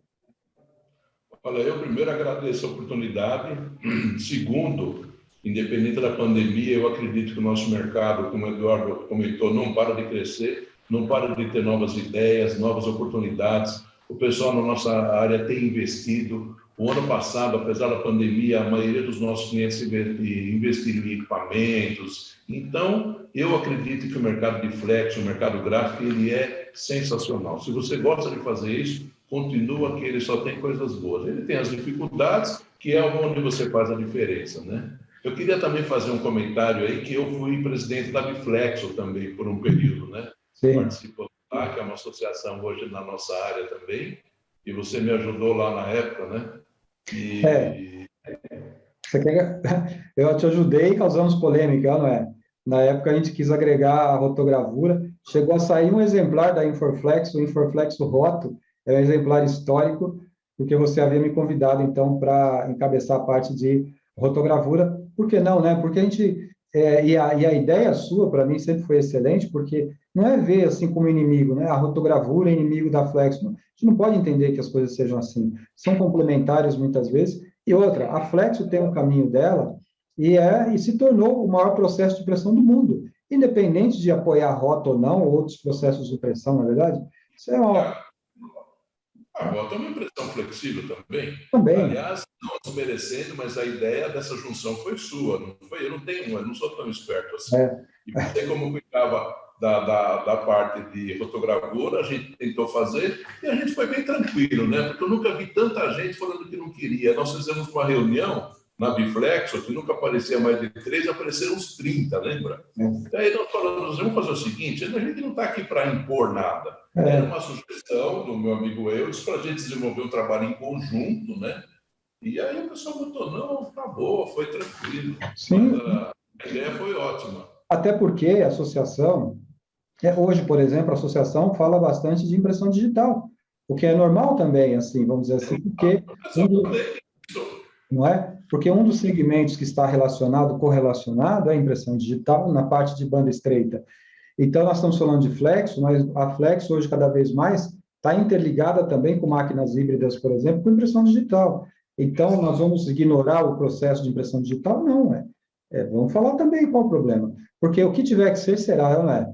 S2: Olha, eu primeiro agradeço a oportunidade. Segundo, independente da pandemia, eu acredito que o nosso mercado, como o Eduardo comentou, não para de crescer, não para de ter novas ideias, novas oportunidades. O pessoal na nossa área tem investido. O ano passado, apesar da pandemia, a maioria dos nossos clientes investiram em equipamentos. Então, eu acredito que o mercado de flex, o mercado gráfico, ele é sensacional. Se você gosta de fazer isso, continua que ele só tem coisas boas. Ele tem as dificuldades, que é onde você faz a diferença, né? Eu queria também fazer um comentário aí, que eu fui presidente da Biflexo também, por um período, né? Participando lá, que é uma associação hoje na nossa área também, e você me ajudou lá na época, né?
S1: Eu te ajudei e causamos polêmica, não é? Na época a gente quis agregar a rotogravura, chegou a sair um exemplar da Inforflex, o Inforflex Roto, é um exemplar histórico, porque você havia me convidado, então, para encabeçar a parte de rotogravura. Por que não, né? Porque a gente... e a ideia sua, para mim, sempre foi excelente, porque não é ver assim como inimigo, né? A rotogravura é inimigo da Flex. A gente não pode entender que as coisas sejam assim. São complementares, muitas vezes. E outra, a Flexo tem um caminho dela e se tornou o maior processo de impressão do mundo, independente de apoiar a rota ou não, ou outros processos de impressão, na verdade. Isso é uma...
S2: A rota é uma impressão flexível também. Aliás, não desmerecendo, mas a ideia dessa junção foi sua, não foi? Eu não sou tão esperto assim. E você, como cuidava da parte de rotogravura, a gente tentou fazer e a gente foi bem tranquilo, né? Porque eu nunca vi tanta gente falando que não queria. Nós fizemos uma reunião na Biflexo, que nunca aparecia mais de 3, apareceram uns 30, lembra? Daí nós falamos, vamos fazer o seguinte, a gente não está aqui para impor nada. Era uma sugestão do meu amigo Eudes para a gente desenvolver um trabalho em conjunto, né? E aí o pessoal botou, não, tá boa, foi tranquilo.
S1: Sim.
S2: A ideia foi ótima.
S1: Até porque a associação, hoje, por exemplo, a associação fala bastante de impressão digital, o que é normal também, assim, vamos dizer assim, porque... Não é? Porque um dos segmentos que está correlacionado é a impressão digital na parte de banda estreita. Então, nós estamos falando de Flexo, mas a Flexo hoje, cada vez mais, está interligada também com máquinas híbridas, por exemplo, com impressão digital. Então, nós vamos ignorar o processo de impressão digital? Não, vamos falar também qual o problema. Porque o que tiver que ser, será, não é?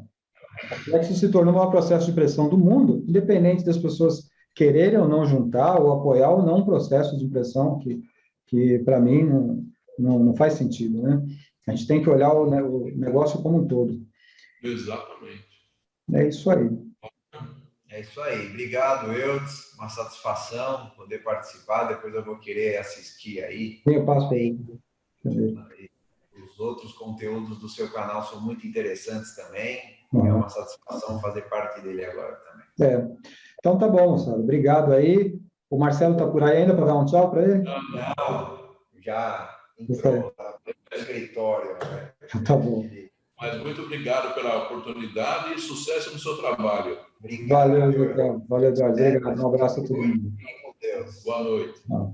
S1: A Flexo se tornou o maior processo de impressão do mundo, independente das pessoas quererem ou não juntar, ou apoiar ou não um processo de impressão que para mim, não faz sentido, né? A gente tem que olhar o negócio como um todo.
S2: Exatamente.
S1: É isso aí.
S3: É isso aí. Obrigado, Eudes. Uma satisfação poder participar. Depois eu vou querer assistir aí.
S1: Eu passo aí.
S3: Os outros conteúdos do seu canal são muito interessantes também. É uma satisfação fazer parte dele agora também.
S1: Então tá bom, Marcelo. Obrigado aí. O Marcelo está por aí ainda para dar um tchau para ele?
S3: Não, já entrou no escritório. Né?
S1: Tá bom.
S2: Mas muito obrigado pela oportunidade e sucesso no seu trabalho.
S3: Obrigado.
S1: Valeu, Ezequiel. Valeu, Eduardo. Obrigado. Um abraço a todo mundo.
S3: Fique com Deus.
S2: Boa noite.
S1: Tchau.